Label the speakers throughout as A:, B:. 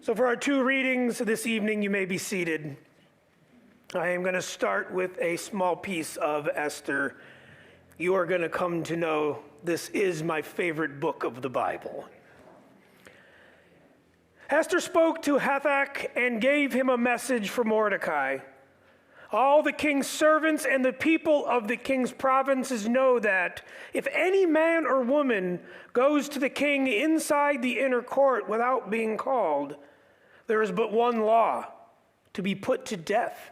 A: So for our two readings this evening, you may be seated. I am going to start with a small piece of Esther. You are going to come to know this is my favorite book of the Bible. Esther spoke to Hathach and gave him a message for Mordecai. All the king's servants and the people of the king's provinces know that if any man or woman goes to the king inside the inner court without being called, there is but one law: to be put to death.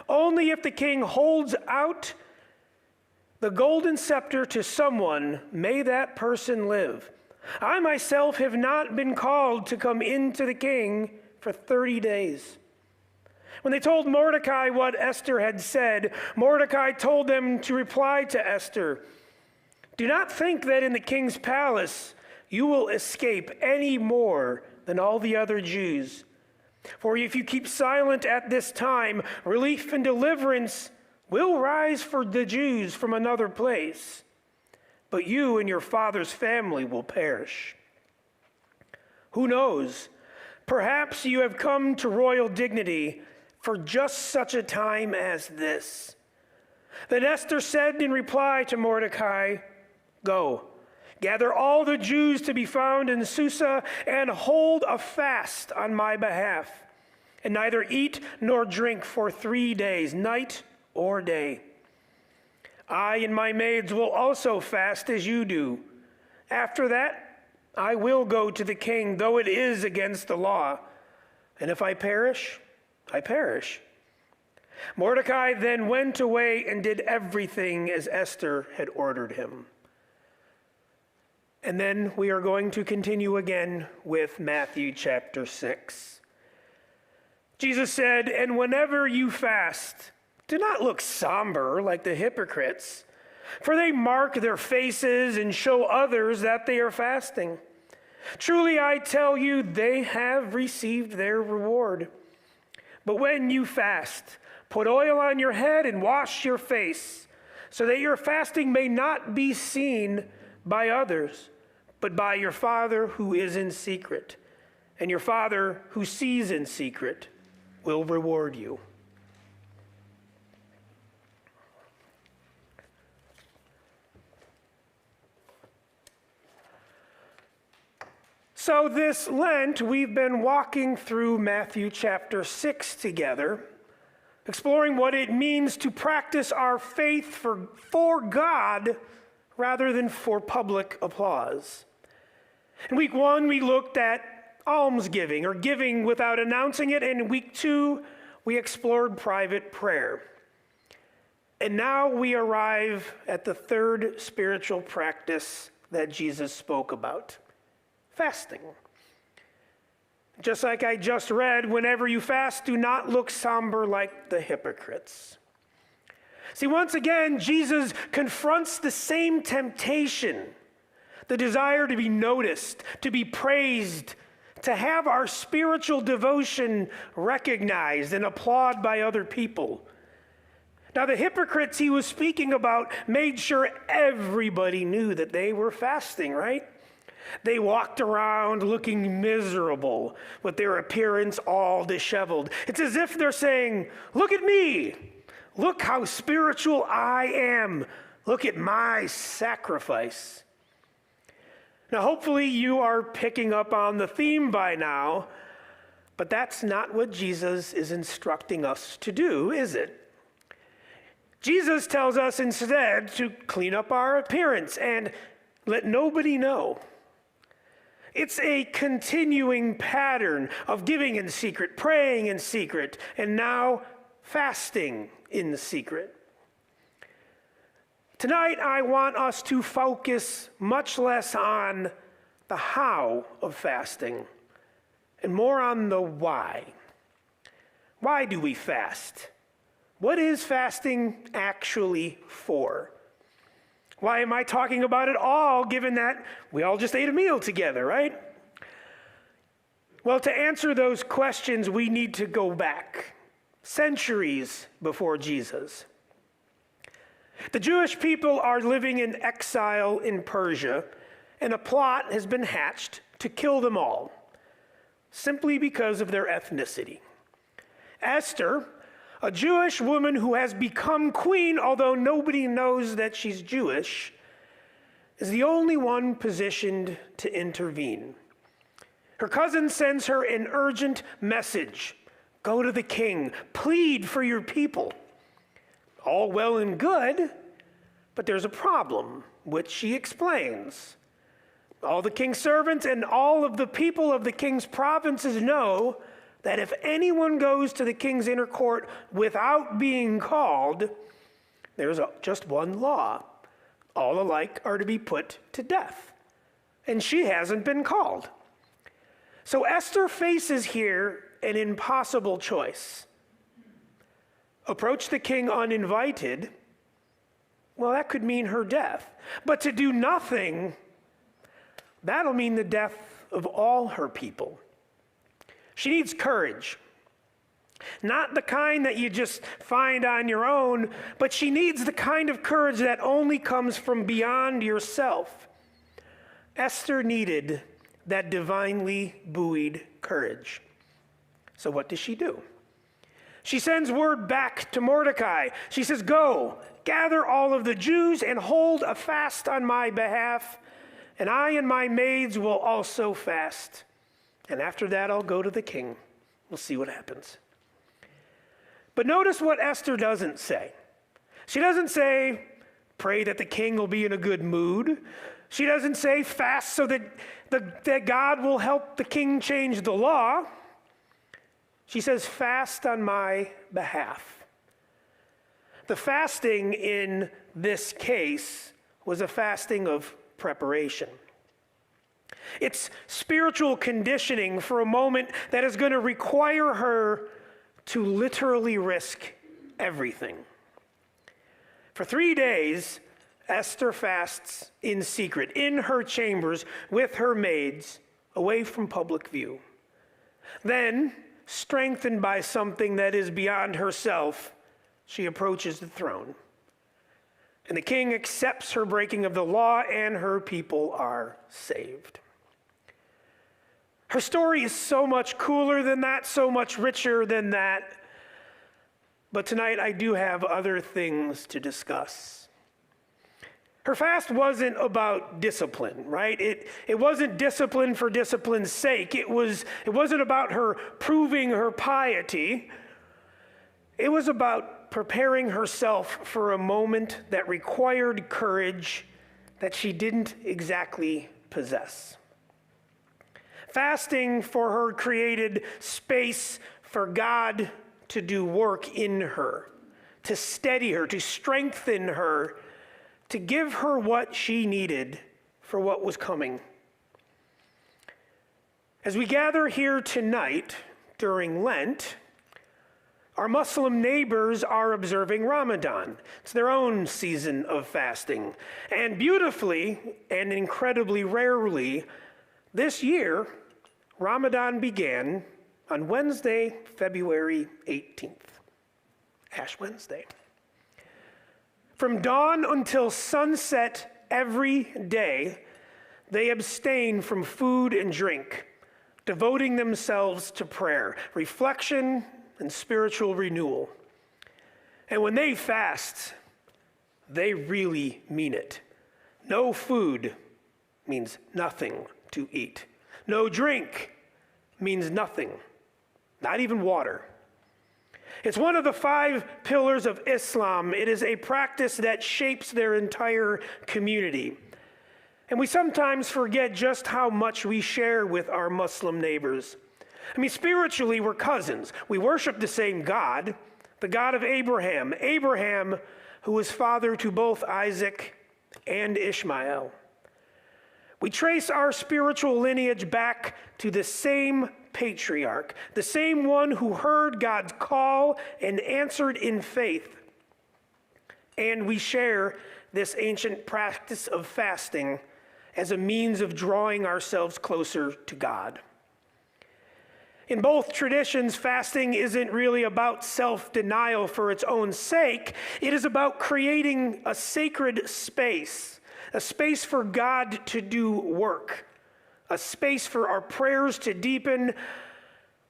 A: Only if the king holds out the golden scepter to someone may that person live. I myself have not been called to come into the king for 30 days. When they told Mordecai what Esther had said, Mordecai told them to reply to Esther, "Do not think that in the king's palace you will escape any more than all the other Jews. For if you keep silent at this time, relief and deliverance will rise for the Jews from another place, but you and your father's family will perish. Who knows? Perhaps you have come to royal dignity for just such a time as this." Then Esther said in reply to Mordecai, "Go, gather all the Jews to be found in Susa and hold a fast on my behalf, and neither eat nor drink for 3 days, night or day. I and my maids will also fast as you do. After that, I will go to the king, though it is against the law. And if I perish, I perish." Mordecai then went away and did everything as Esther had ordered him. And then we are going to continue again with Matthew chapter 6. Jesus said, "And whenever you fast, do not look somber like the hypocrites, for they mark their faces and show others that they are fasting. Truly I tell you, they have received their reward. But when you fast, put oil on your head and wash your face, so that your fasting may not be seen by others, but by your Father who is in secret. And your Father who sees in secret will reward you." So this Lent, we've been walking through Matthew chapter 6 together, exploring what it means to practice our faith for God rather than for public applause. In week 1, we looked at almsgiving, or giving without announcing it, and in week 2, we explored private prayer. And now we arrive at the third spiritual practice that Jesus spoke about: fasting. Just like I just read, whenever you fast, do not look somber like the hypocrites. See, once again, Jesus confronts the same temptation, the desire to be noticed, to be praised, to have our spiritual devotion recognized and applauded by other people. Now, the hypocrites he was speaking about made sure everybody knew that they were fasting, right? They walked around looking miserable, with their appearance all disheveled. It's as if they're saying, "Look at me. Look how spiritual I am. Look at my sacrifice." Now, hopefully you are picking up on the theme by now, but that's not what Jesus is instructing us to do, is it? Jesus tells us instead to clean up our appearance and let nobody know. It's a continuing pattern of giving in secret, praying in secret, and now fasting in secret. Tonight, I want us to focus much less on the how of fasting and more on the why. Why do we fast? What is fasting actually for? Why am I talking about it all, given that we all just ate a meal together, right? Well, to answer those questions, we need to go back centuries before Jesus. The Jewish people are living in exile in Persia, and a plot has been hatched to kill them all. simply because of their ethnicity. Esther, a Jewish woman who has become queen, although nobody knows that she's Jewish, is the only one positioned to intervene. Her cousin sends her an urgent message. Go to the king, plead for your people. All well and good, but there's a problem, which she explains. All the king's servants and all of the people of the king's provinces know that if anyone goes to the king's inner court without being called, there's just one law. All alike are to be put to death. And she hasn't been called. So Esther faces here an impossible choice. Approach the king uninvited, well, that could mean her death. But to do nothing, that'll mean the death of all her people. She needs courage. Not the kind that you just find on your own, but she needs the kind of courage that only comes from beyond yourself. Esther needed that divinely buoyed courage. So what does she do? She sends word back to Mordecai. She says, go, gather all of the Jews and hold a fast on my behalf, and I and my maids will also fast. And after that, I'll go to the king. We'll see what happens. But notice what Esther doesn't say. She doesn't say, pray that the king will be in a good mood. She doesn't say, fast so that God will help the king change the law. She says, fast on my behalf. The fasting in this case was a fasting of preparation. It's spiritual conditioning for a moment that is going to require her to literally risk everything. For 3 days, Esther fasts in secret, in her chambers, with her maids, away from public view. Then, strengthened by something that is beyond herself, she approaches the throne. And the king accepts her breaking of the law, and her people are saved. Her story is so much cooler than that, so much richer than that. But tonight I do have other things to discuss. Her fast wasn't about discipline, right? It wasn't discipline for discipline's sake. It wasn't about her proving her piety. It was about preparing herself for a moment that required courage that she didn't exactly possess. Fasting for her created space for God to do work in her, to steady her, to strengthen her, to give her what she needed for what was coming. As we gather here tonight during Lent, our Muslim neighbors are observing Ramadan. It's their own season of fasting. And beautifully and incredibly rarely, this year, Ramadan began on Wednesday, February 18th, Ash Wednesday. From dawn until sunset every day, they abstain from food and drink, devoting themselves to prayer, reflection, and spiritual renewal. And when they fast, they really mean it. No food means nothing to eat. No drink means nothing, not even water. It's one of the 5 pillars of Islam. It is a practice that shapes their entire community. And we sometimes forget just how much we share with our Muslim neighbors. I mean, spiritually, we're cousins. We worship the same God, the God of Abraham. Abraham, who was father to both Isaac and Ishmael. We trace our spiritual lineage back to the same patriarch, the same one who heard God's call and answered in faith. And we share this ancient practice of fasting as a means of drawing ourselves closer to God. In both traditions, fasting isn't really about self-denial for its own sake. It is about creating a sacred space, a space for God to do work, a space for our prayers to deepen,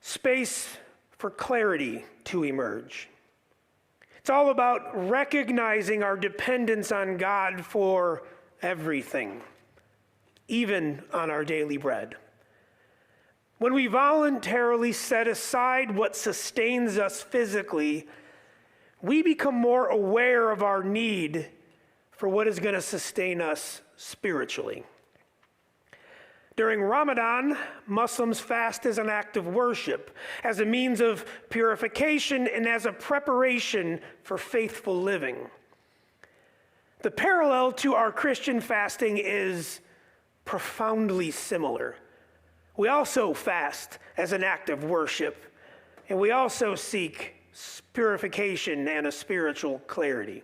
A: space for clarity to emerge. It's all about recognizing our dependence on God for everything, even on our daily bread. When we voluntarily set aside what sustains us physically, we become more aware of our need for what is going to sustain us spiritually. During Ramadan, Muslims fast as an act of worship, as a means of purification, and as a preparation for faithful living. The parallel to our Christian fasting is profoundly similar. We also fast as an act of worship, and we also seek purification and a spiritual clarity.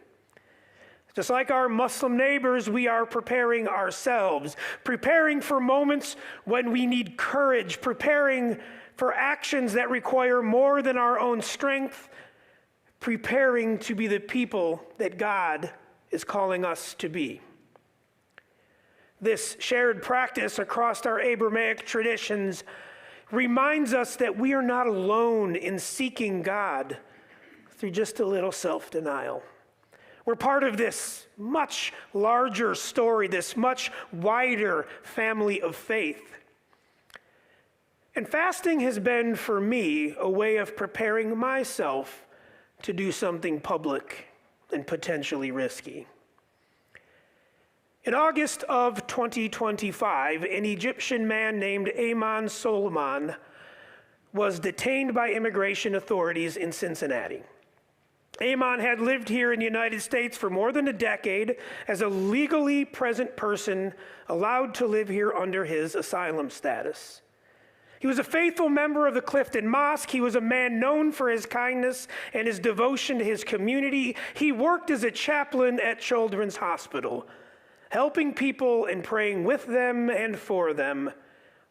A: Just like our Muslim neighbors, we are preparing ourselves, preparing for moments when we need courage, preparing for actions that require more than our own strength, preparing to be the people that God is calling us to be. This shared practice across our Abrahamic traditions reminds us that we are not alone in seeking God through just a little self-denial. We're part of this much larger story, this much wider family of faith. And fasting has been, for me, a way of preparing myself to do something public and potentially risky. In August of 2025, an Egyptian man named Ayman Solomon was detained by immigration authorities in Cincinnati. Ayman had lived here in the United States for more than a decade as a legally present person allowed to live here under his asylum status. He was a faithful member of the Clifton Mosque. He was a man known for his kindness and his devotion to his community. He worked as a chaplain at Children's Hospital, helping people and praying with them and for them,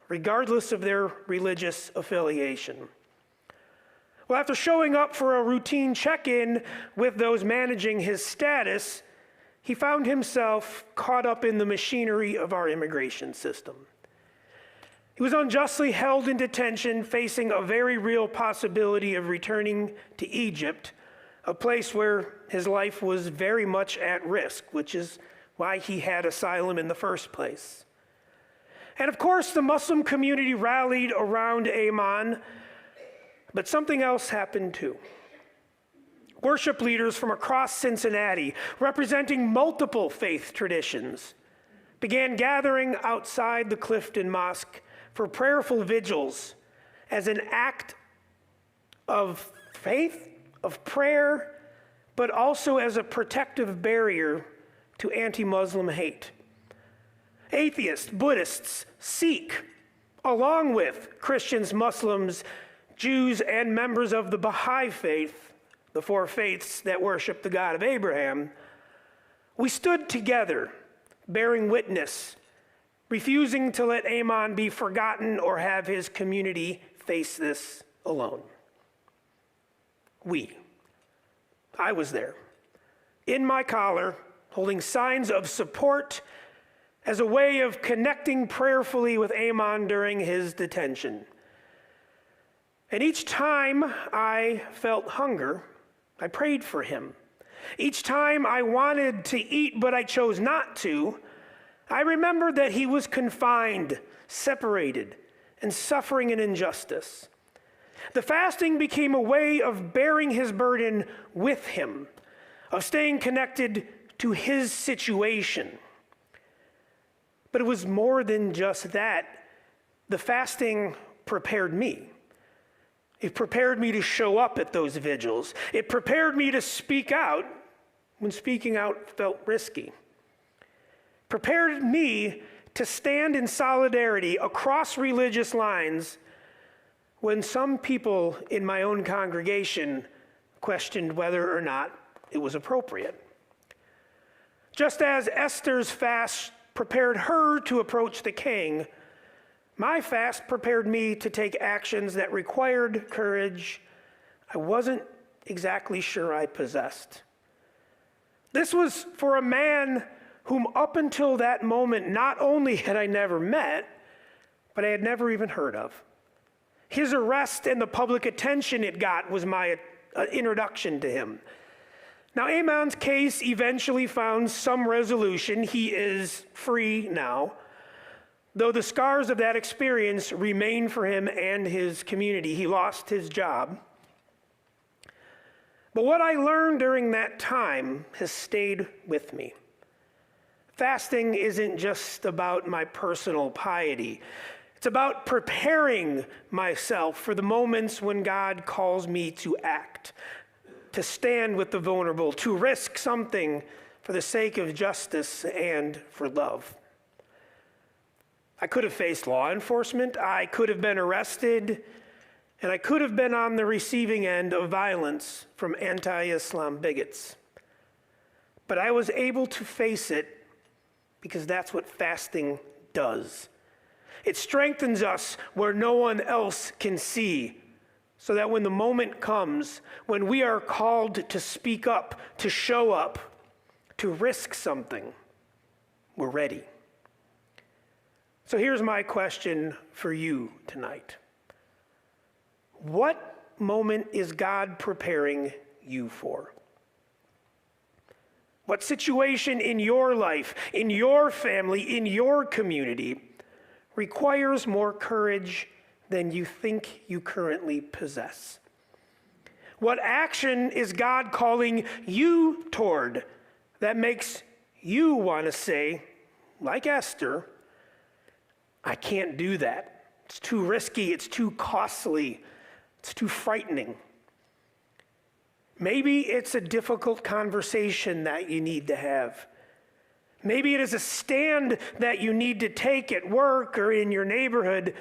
A: regardless of their religious affiliation. Well, after showing up for a routine check-in with those managing his status, he found himself caught up in the machinery of our immigration system. He was unjustly held in detention, facing a very real possibility of returning to Egypt, a place where his life was very much at risk, which is why he had asylum in the first place. And of course, the Muslim community rallied around Ayman, but something else happened too. Worship leaders from across Cincinnati, representing multiple faith traditions, began gathering outside the Clifton Mosque for prayerful vigils as an act of faith, of prayer, but also as a protective barrier to anti-Muslim hate. Atheists, Buddhists, Sikh, along with Christians, Muslims, Jews, and members of the Baha'i faith, the four faiths that worship the God of Abraham, we stood together, bearing witness, refusing to let Ayman be forgotten or have his community face this alone. I was there, in my collar, holding signs of support as a way of connecting prayerfully with Ayman during his detention. And each time I felt hunger, I prayed for him. Each time I wanted to eat, but I chose not to, I remembered that he was confined, separated, and suffering an injustice. The fasting became a way of bearing his burden with him, of staying connected to his situation. But it was more than just that. The fasting prepared me. It prepared me to show up at those vigils. It prepared me to speak out when speaking out felt risky. Prepared me to stand in solidarity across religious lines when some people in my own congregation questioned whether or not it was appropriate. Just as Esther's fast prepared her to approach the king, my fast prepared me to take actions that required courage I wasn't exactly sure I possessed. This was for a man whom up until that moment not only had I never met, but I had never even heard of. His arrest and the public attention it got was my introduction to him. Now, Amon's case eventually found some resolution. He is free now, though the scars of that experience remain for him and his community. He lost his job. But what I learned during that time has stayed with me. Fasting isn't just about my personal piety. It's about preparing myself for the moments when God calls me to act, to stand with the vulnerable, to risk something for the sake of justice and for love. I could have faced law enforcement, I could have been arrested, and I could have been on the receiving end of violence from anti-Islam bigots. But I was able to face it because that's what fasting does. It strengthens us where no one else can see, so that when the moment comes, when we are called to speak up, to show up, to risk something, we're ready. So here's my question for you tonight. What moment is God preparing you for? What situation in your life, in your family, in your community requires more courage than you think you currently possess? What action is God calling you toward that makes you want to say, like Esther, I can't do that. It's too risky, it's too costly, it's too frightening. Maybe it's a difficult conversation that you need to have. Maybe it is a stand that you need to take at work or in your neighborhood.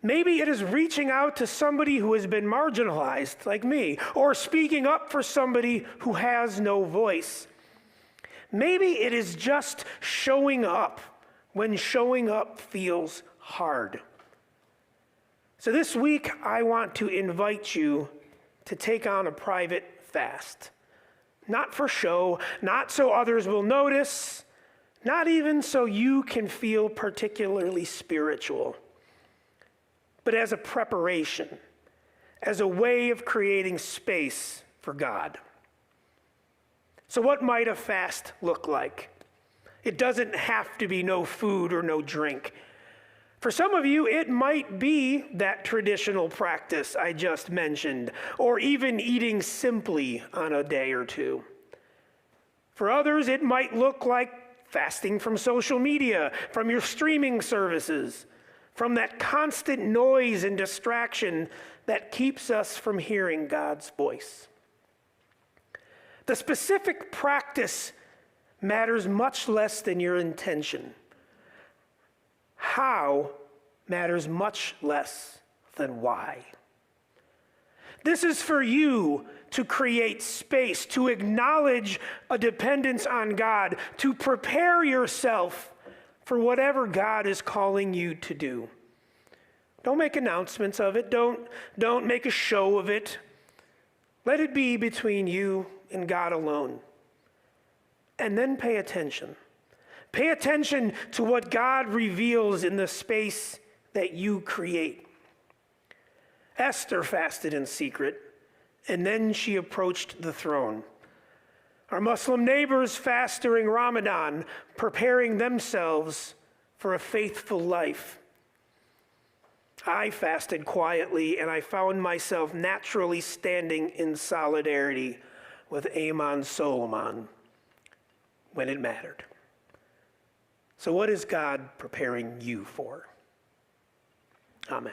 A: Maybe it is reaching out to somebody who has been marginalized, like me, or speaking up for somebody who has no voice. Maybe it is just showing up when showing up feels hard. So this week, I want to invite you to take on a private fast. Not for show, not so others will notice, not even so you can feel particularly spiritual, but as a preparation, as a way of creating space for God. So what might a fast look like? It doesn't have to be no food or no drink. For some of you, it might be that traditional practice I just mentioned, or even eating simply on a day or two. For others, it might look like fasting from social media, from your streaming services, from that constant noise and distraction that keeps us from hearing God's voice. The specific practice matters much less than your intention. How matters much less than why. This is for you to create space, to acknowledge a dependence on God, to prepare yourself for whatever God is calling you to do. Don't make announcements of it. Don't make a show of it. Let it be between you and God alone. And then pay attention. Pay attention to what God reveals in the space that you create. Esther fasted in secret, and then she approached the throne. Our Muslim neighbors fast during Ramadan, preparing themselves for a faithful life. I fasted quietly, and I found myself naturally standing in solidarity with Amon Solomon when it mattered. So what is God preparing you for? Amen.